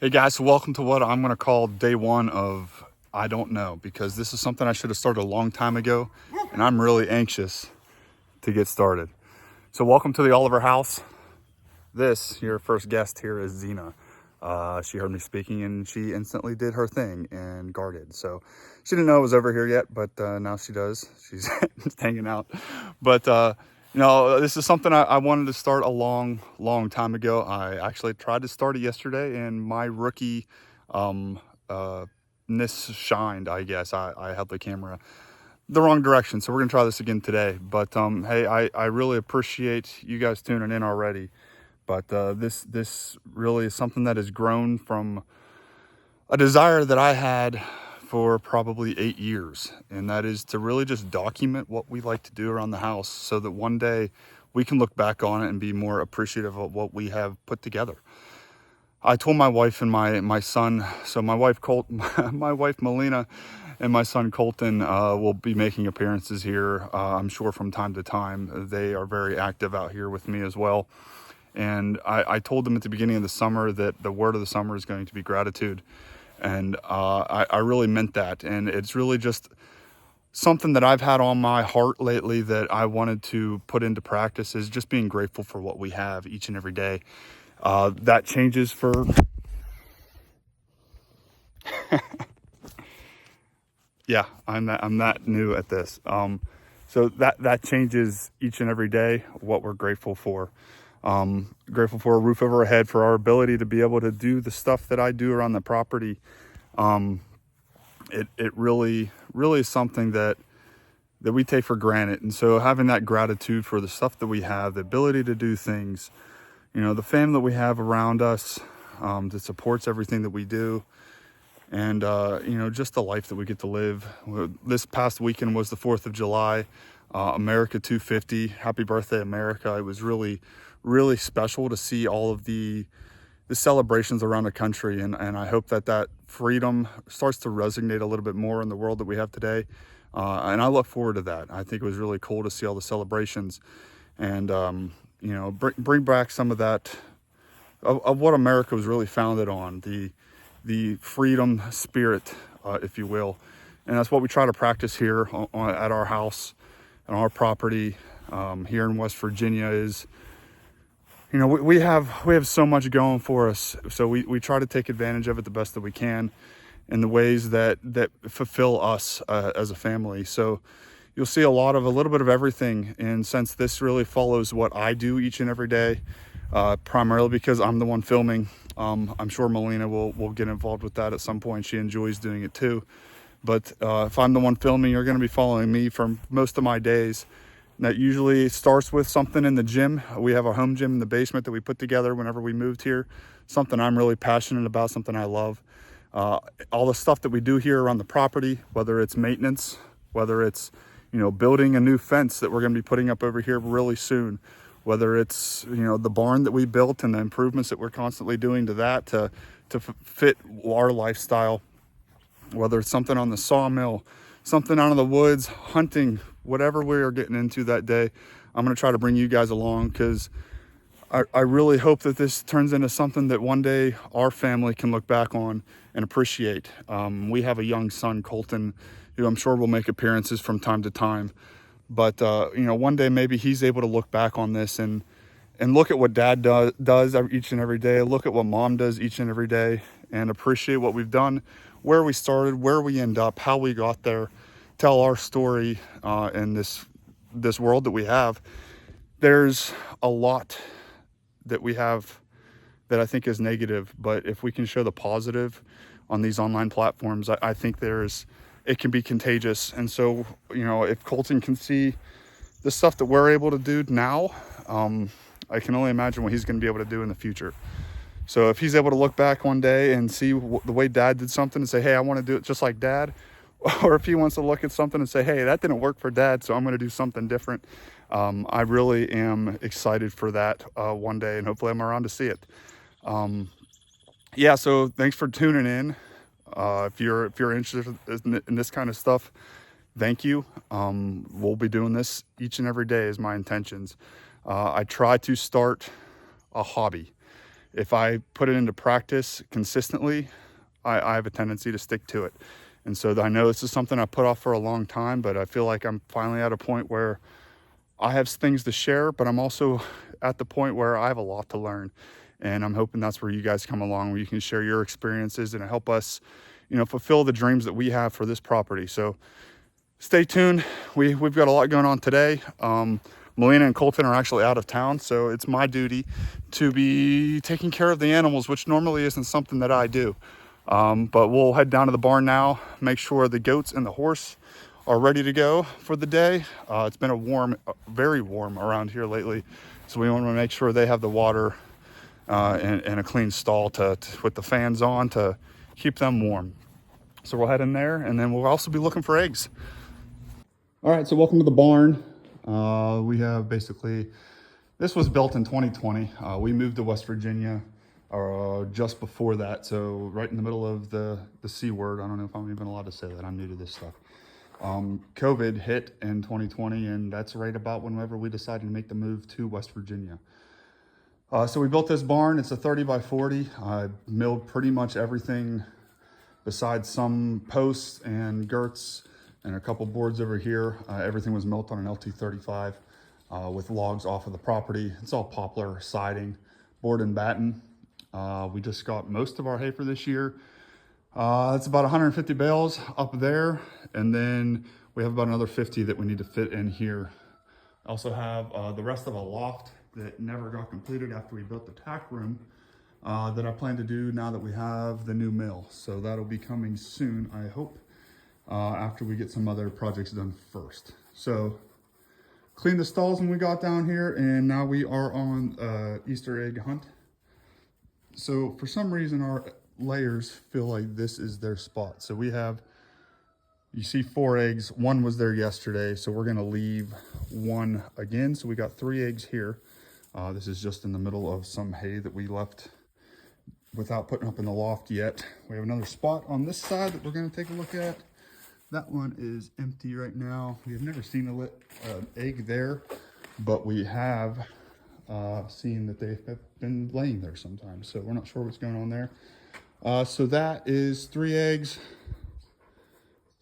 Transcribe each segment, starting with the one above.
Hey guys, so welcome to what I'm going to call day one of I don't know, because this is something I should have started a long time ago, and I'm really anxious to get started. So welcome to the Oliver house. Your first guest here is Zena. She heard me speaking and she instantly did her thing and guarded. So she didn't know I was over here yet, but now she does. She's just hanging out. But this is something I wanted to start a long time ago. I actually tried to start it yesterday, and my rookie ness shined, I guess. I held the camera the wrong direction, so we're gonna try this again today. But hey, I really appreciate you guys tuning in already. But this really is something that has grown from a desire that I had for probably 8 years, and that is to really just document what we like to do around the house, so that one day we can look back on it and be more appreciative of what we have put together. I told my wife and my son, so my wife my wife Melina and my son Colton will be making appearances here, I'm sure, from time to time. They are very active out here with me as well. And I told them at the beginning of the summer that the word of the summer is going to be gratitude. And I really meant that. And it's really just something that I've had on my heart lately that I wanted to put into practice, is just being grateful for what we have each and every day. That changes for... Yeah, I'm that new at this. So that changes each and every day what we're grateful for. Grateful for a roof over our head, for our ability to be able to do the stuff that I do around the property. It really is something that we take for granted. And so having that gratitude for the stuff that we have, the ability to do things, the family that we have around us, that supports everything that we do, and just the life that we get to live. This past weekend was the 4th of July, America 250. Happy birthday, America. It was really special to see all of the celebrations around the country, and I hope that freedom starts to resonate a little bit more in the world that we have today, and I look forward to that. I think it was really cool to see all the celebrations, and bring back some of that of what America was really founded on, the freedom spirit, if you will. And that's what we try to practice here at our house and our property here in West Virginia. Is we have so much going for us, so we try to take advantage of it the best that we can in the ways that fulfill us as a family. So you'll see a little bit of everything, and since this really follows what I do each and every day, primarily because I'm the one filming, I'm sure Melina will get involved with that at some point. She enjoys doing it too. But if I'm the one filming, you're going to be following me for most of my days. That usually starts with something in the gym. We have a home gym in the basement that we put together whenever we moved here. Something I'm really passionate about, something I love. All the stuff that we do here around the property, whether it's maintenance, whether it's building a new fence that we're going to be putting up over here really soon, whether it's the barn that we built and the improvements that we're constantly doing to that to fit our lifestyle, whether it's something on the sawmill, something out of the woods, hunting, whatever we are getting into that day, I'm going to try to bring you guys along, because I really hope that this turns into something that one day our family can look back on and appreciate. We have a young son, Colton, who I'm sure will make appearances from time to time. But, one day maybe he's able to look back on this and look at what dad does each and every day, look at what mom does each and every day, and appreciate what we've done, where we started, where we end up, how we got there, tell our story in this world that we have. There's a lot that we have that I think is negative, but if we can show the positive on these online platforms, I think it can be contagious. And so, if Colton can see the stuff that we're able to do now, I can only imagine what he's going to be able to do in the future. So if he's able to look back one day and see the way dad did something and say, hey, I want to do it just like dad, or if he wants to look at something and say, hey, that didn't work for dad, so I'm going to do something different, I really am excited for that one day, and hopefully I'm around to see it. So thanks for tuning in. If you're interested in this kind of stuff, thank you. We'll be doing this each and every day is my intentions. I try to start a hobby. if I put it into practice consistently, I have a tendency to stick to it. And so I know this is something I put off for a long time, but I feel like I'm finally at a point where I have things to share, but I'm also at the point where I have a lot to learn. And I'm hoping that's where you guys come along, where you can share your experiences and help us, fulfill the dreams that we have for this property. So stay tuned. We've got a lot going on today. Melina and Colton are actually out of town, so it's my duty to be taking care of the animals, which normally isn't something that I do. But we'll head down to the barn now, make sure the goats and the horse are ready to go for the day. It's been very warm around here lately, so we want to make sure they have the water and a clean stall with the fans on to keep them warm. So we'll head in there, and then we'll also be looking for eggs. All right, so welcome to the barn. We have this was built in 2020. We moved to West Virginia just before that, so right in the middle of the C word. I don't know if I'm even allowed to say that. I'm new to this stuff. COVID hit in 2020, and that's right about whenever we decided to make the move to West Virginia. So we built this barn. It's a 30 by 40. I milled pretty much everything besides some posts and girts and a couple boards over here. Everything was milled on an LT35 with logs off of the property. It's all poplar siding, board and batten. We just got most of our hay for this year. It's about 150 bales up there, and then we have about another 50 that we need to fit in here. I also have the rest of a loft that never got completed after we built the tack room that I plan to do now that we have the new mill. So that'll be coming soon, I hope, after we get some other projects done first. So cleaned the stalls when we got down here, and now we are on Easter egg hunt. So for some reason, our layers feel like this is their spot. So you see 4 eggs. 1 was there yesterday, so we're gonna leave 1 again. So we got 3 eggs here. This is just in the middle of some hay that we left without putting up in the loft yet. We have another spot on this side that we're gonna take a look at. That one is empty right now. We have never seen an egg there, but we have seen that they have been laying there sometimes. So we're not sure what's going on there. So that is 3 eggs.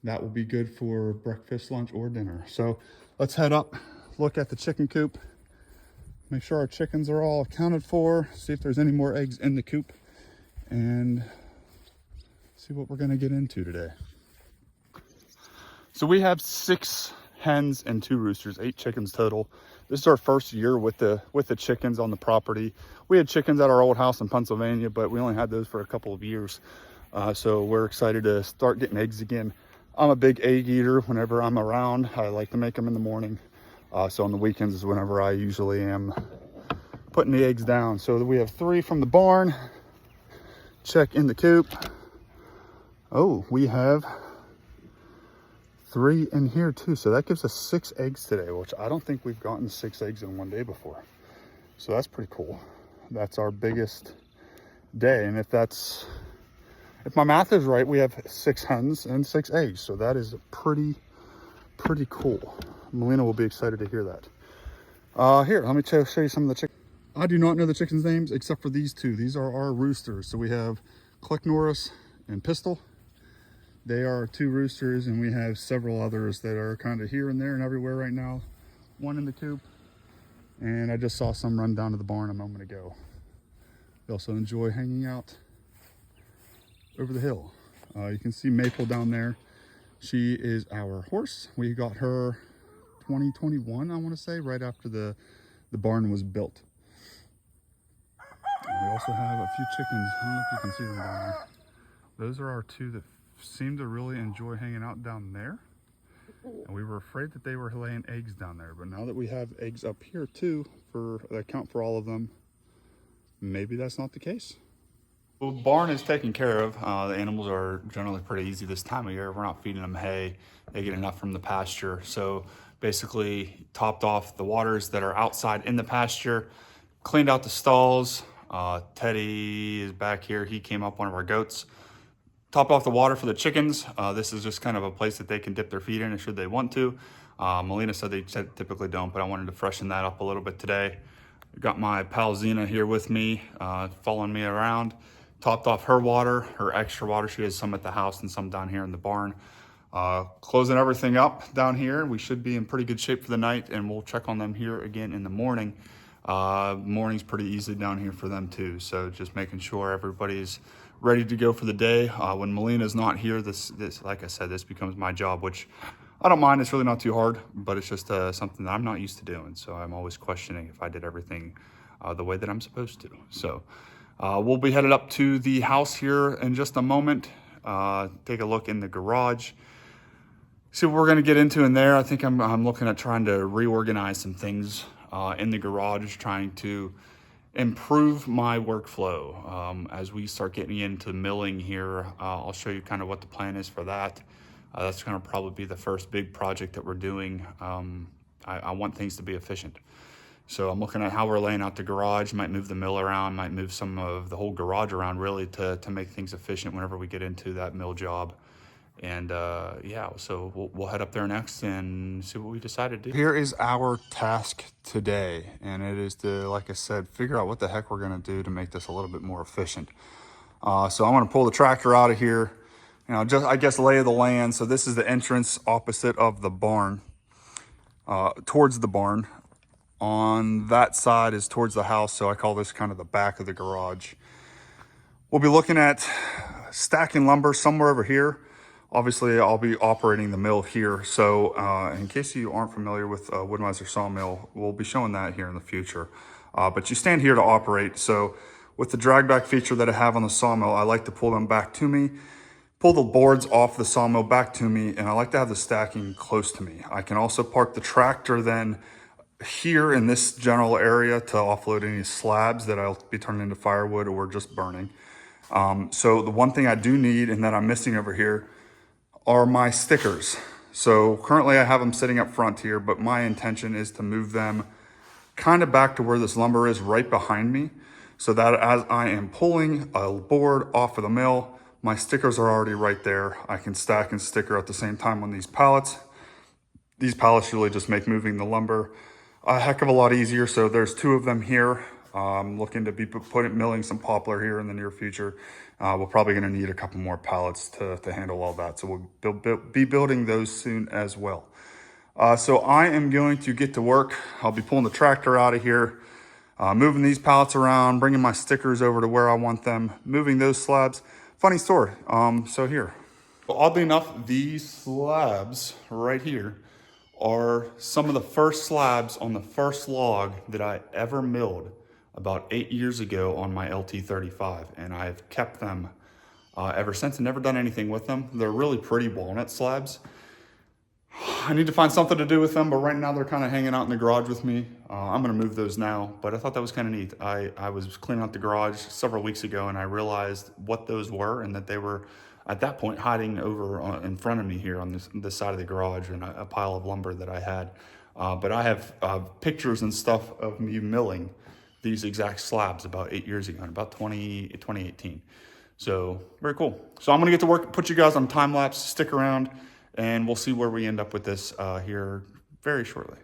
That will be good for breakfast, lunch, or dinner. So let's head up, look at the chicken coop, make sure our chickens are all accounted for, see if there's any more eggs in the coop, and see what we're gonna get into today. So we have 6 hens and 2 roosters, 8 chickens total. This is our first year with the chickens on the property. We had chickens at our old house in Pennsylvania, but we only had those for a couple of years. So we're excited to start getting eggs again. I'm a big egg eater. Whenever I'm around, I like to make them in the morning. So on the weekends is whenever I usually am putting the eggs down. So we have 3 from the barn. Check in the coop. Oh, we have 3 in here too. So that gives us 6 eggs today, which I don't think we've gotten 6 eggs in one day before. So that's pretty cool. That's our biggest day. And if my math is right, we have 6 hens and 6 eggs. So that is pretty cool. Melina will be excited to hear that. Here, let me show you some of the chickens. I do not know the chickens' names except for these 2. These are our roosters. So we have Click Norris and Pistol. They are 2 roosters, and we have several others that are kind of here and there and everywhere right now. 1 in the coop, and I just saw some run down to the barn a moment ago. They also enjoy hanging out over the hill. You can see Maple down there. She is our horse. We got her 2021, I want to say, right after the barn was built. And we also have a few chickens. I don't know if you can see them down there. Those are our 2 that seem to really enjoy hanging out down there. And we were afraid that they were laying eggs down there, but now that we have eggs up here too, that account for all of them, maybe that's not the case. Well, the barn is taken care of. The animals are generally pretty easy this time of year. We're not feeding them hay. They get enough from the pasture. So basically topped off the waters that are outside in the pasture, cleaned out the stalls. Teddy is back here. He came up one of our goats. Topped off the water for the chickens. This is just kind of a place that they can dip their feet in should they want to. Melina said they typically don't, but I wanted to freshen that up a little bit today. Got my pal Zena here with me, following me around. Topped off her water, her extra water. She has some at the house and some down here in the barn. Closing everything up down here. We should be in pretty good shape for the night, and we'll check on them here again in the morning. Morning's pretty easy down here for them too. So just making sure everybody's ready to go for the day. When Melina's not here, this like I said, this becomes my job, which I don't mind. It's really not too hard, but it's just something that I'm not used to doing. So I'm always questioning if I did everything the way that I'm supposed to. So we'll be headed up to the house here in just a moment. Take a look in the garage. See what we're going to get into in there. I think I'm looking at trying to reorganize some things in the garage, trying to improve my workflow. As we start getting into milling here, I'll show you kind of what the plan is for that. That's going to probably be the first big project that we're doing. I want things to be efficient. So I'm looking at how we're laying out the garage, might move the mill around, might move some of the whole garage around really to make things efficient whenever we get into that mill job. And yeah, so we'll head up there next and see what we decide to do. Here is our task today, and it is to, like I said, figure out what the heck we're gonna do to make this a little bit more efficient. So I'm gonna pull the tractor out of here, just, I guess, lay of the land. So this is the entrance opposite of the barn, towards the barn. On that side is towards the house, so I call this kind of the back of the garage. We'll be looking at stacking lumber somewhere over here. Obviously, I'll be operating the mill here. So in case you aren't familiar with Wood-Mizer sawmill, we'll be showing that here in the future. But you stand here to operate. So with the drag back feature that I have on the sawmill, I like to pull them back to me, pull the boards off the sawmill back to me, and I like to have the stacking close to me. I can also park the tractor then here in this general area to offload any slabs that I'll be turning into firewood or just burning. So the one thing I do need and that I'm missing over here are my stickers. So currently I have them sitting up front here, but my intention is to move them kind of back to where this lumber is right behind me, so that as I am pulling a board off of the mill, my stickers are already right there. I can stack and sticker at the same time on these pallets. These pallets really just make moving the lumber a heck of a lot easier. So there's 2 of them here. I'm looking to be milling some poplar here in the near future. We're probably going to need a couple more pallets to handle all that. So we'll be building those soon as well. So I am going to get to work. I'll be pulling the tractor out of here, moving these pallets around, bringing my stickers over to where I want them, moving those slabs. Funny story. So here. Well, oddly enough, these slabs right here are some of the first slabs on the first log that I ever milled about 8 years ago on my LT35, and I've kept them ever since and never done anything with them. They're really pretty walnut slabs. I need to find something to do with them, but right now they're kind of hanging out in the garage with me. I'm gonna move those now, but I thought that was kind of neat. I was cleaning out the garage several weeks ago and I realized what those were and that they were at that point hiding over in front of me here on this side of the garage in a pile of lumber that I had. But I have pictures and stuff of me milling these exact slabs about 8 years ago, in about 2018. So very cool. So I'm gonna get to work, put you guys on time lapse, stick around, and we'll see where we end up with this here very shortly.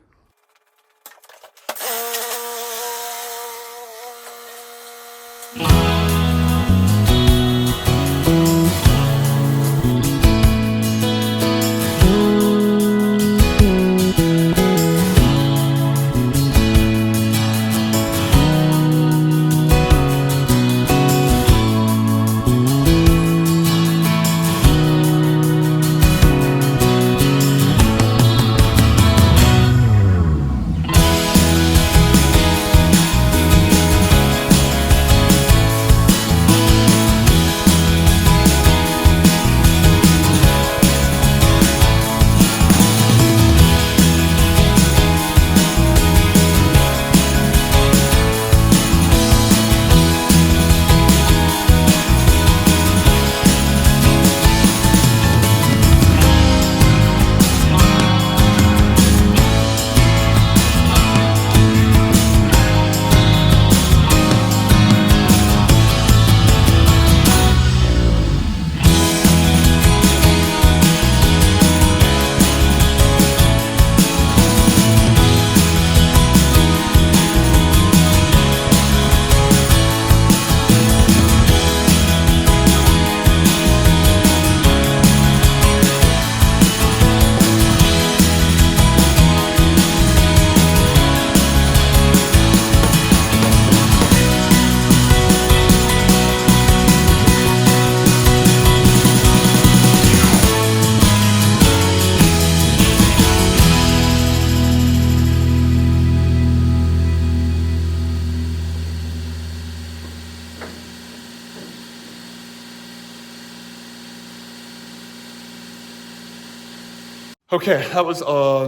Okay, that was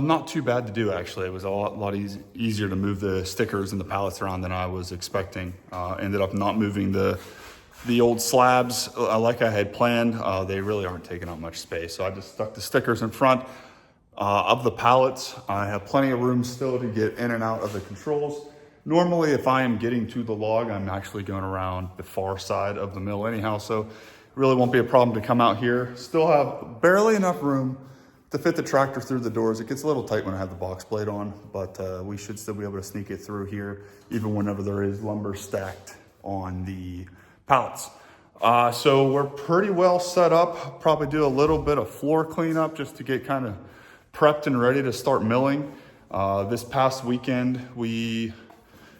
not too bad to do actually. It was a lot easier to move the stickers and the pallets around than I was expecting. Ended up not moving the old slabs like I had planned. They really aren't taking up much space. So I just stuck the stickers in front of the pallets. I have plenty of room still to get in and out of the controls. Normally, if I am getting to the log, I'm actually going around the far side of the mill anyhow. So it really won't be a problem to come out here. Still have barely enough room to fit the tractor through the doors. It gets a little tight when I have the box blade on, but we should still be able to sneak it through here, even whenever there is lumber stacked on the pallets. So we're pretty well set up. Probably do a little bit of floor cleanup just to get kind of prepped and ready to start milling. This past weekend, we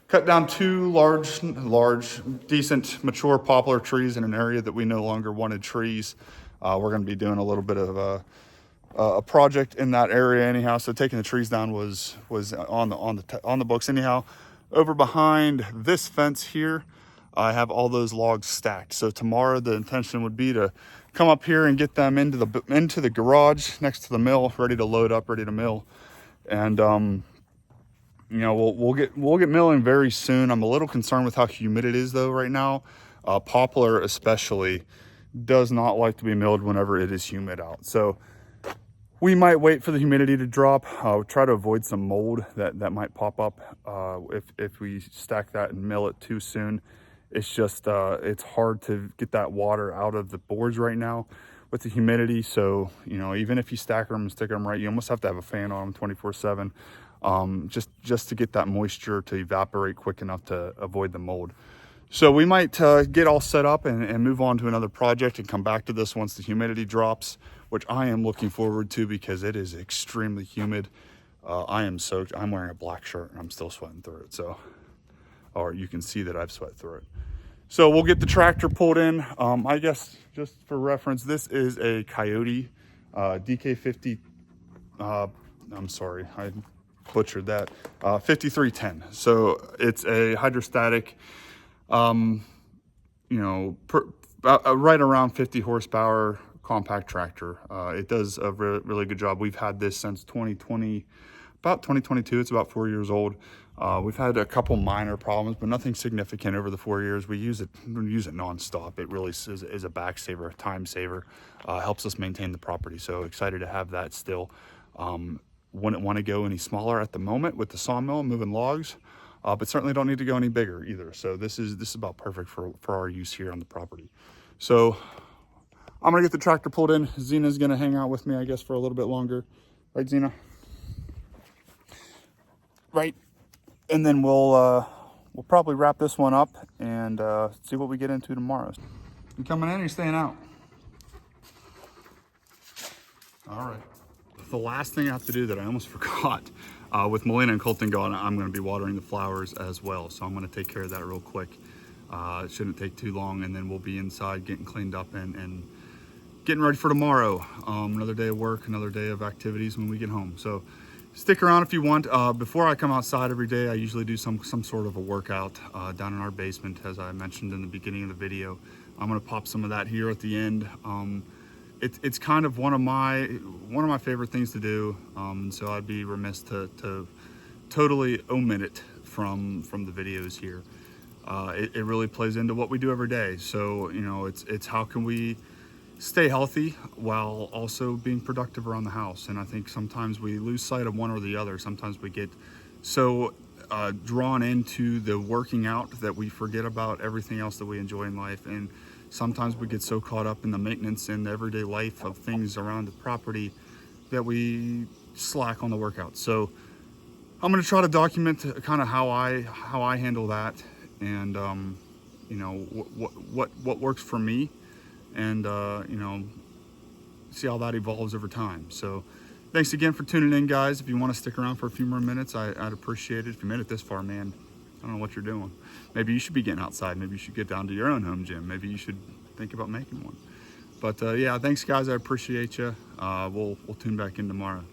cut down 2 large, decent, mature poplar trees in an area that we no longer wanted trees. We're gonna be doing a little bit of a project in that area anyhow. So taking the trees down was on the books anyhow. Over behind this fence here, I have all those logs stacked. So tomorrow the intention would be to come up here and get them into the garage next to the mill, ready to load up, ready to mill. And you know, we'll get milling very soon. I'm a little concerned with how humid it is though right now. Poplar especially does not like to be milled whenever it is humid out. So we might wait for the humidity to drop. Try to avoid some mold that might pop up if we stack that and mill it too soon. It's just, it's hard to get that water out of the boards right now with the humidity. So, you know, even if you stack them and stick them right, you almost have to have a fan on them 24/7, just to get that moisture to evaporate quick enough to avoid the mold. So we might get all set up and move on to another project and come back to this once the humidity drops, which I am looking forward to because it is extremely humid. I am soaked. I'm wearing a black shirt and I'm still sweating through it. So, or you can see that I've sweat through it. So we'll get the tractor pulled in. I guess just for reference, this is a Coyote DK50. I'm sorry, I butchered that. 5310. So it's a hydrostatic, you know, right around 50 horsepower compact tractor. It does a really good job. We've had this since 2020, about 2022. It's about 4 years old. We've had a couple minor problems, but nothing significant over the 4 years. We use it nonstop. It really is a back saver, a time saver. Helps us maintain the property. So excited to have that still. Wouldn't want to go any smaller at the moment with the sawmill moving logs, but certainly don't need to go any bigger either. So this is about perfect for our use here on the property. So I'm gonna get the tractor pulled in. Zena's gonna hang out with me, I guess, for a little bit longer. Right, Zena? Right. And then we'll probably wrap this one up and see what we get into tomorrow. You coming in or you staying out? All right. The last thing I have to do that I almost forgot, with Melina and Colton gone, I'm going to be watering the flowers as well. So I'm going to take care of that real quick. It shouldn't take too long, and then we'll be inside getting cleaned up and getting ready for tomorrow. Another day of work, another day of activities when we get home. So stick around if you want. Before I come outside every day, I usually do some sort of a workout down in our basement, as I mentioned in the beginning of the video. I'm going to pop some of that here at the end. It's kind of one of my favorite things to do, so I'd be remiss to totally omit it from the videos here. It really plays into what we do every day. So, you know, it's how can we stay healthy while also being productive around the house. And I think sometimes we lose sight of one or the other. Sometimes we get so drawn into the working out that we forget about everything else that we enjoy in life. And sometimes we get so caught up in the maintenance and the everyday life of things around the property that we slack on the workout. So I'm going to try to document kind of how I handle that, and you know, what works for me, and you know, see how that evolves over time. So thanks again for tuning in, guys. If you want to stick around for a few more minutes, I'd appreciate it. If you made it this far, man, I don't know what you're doing. Maybe you should be getting outside. Maybe you should get down to your own home gym. Maybe you should think about making one. But yeah, thanks guys. I appreciate you. We'll tune back in tomorrow.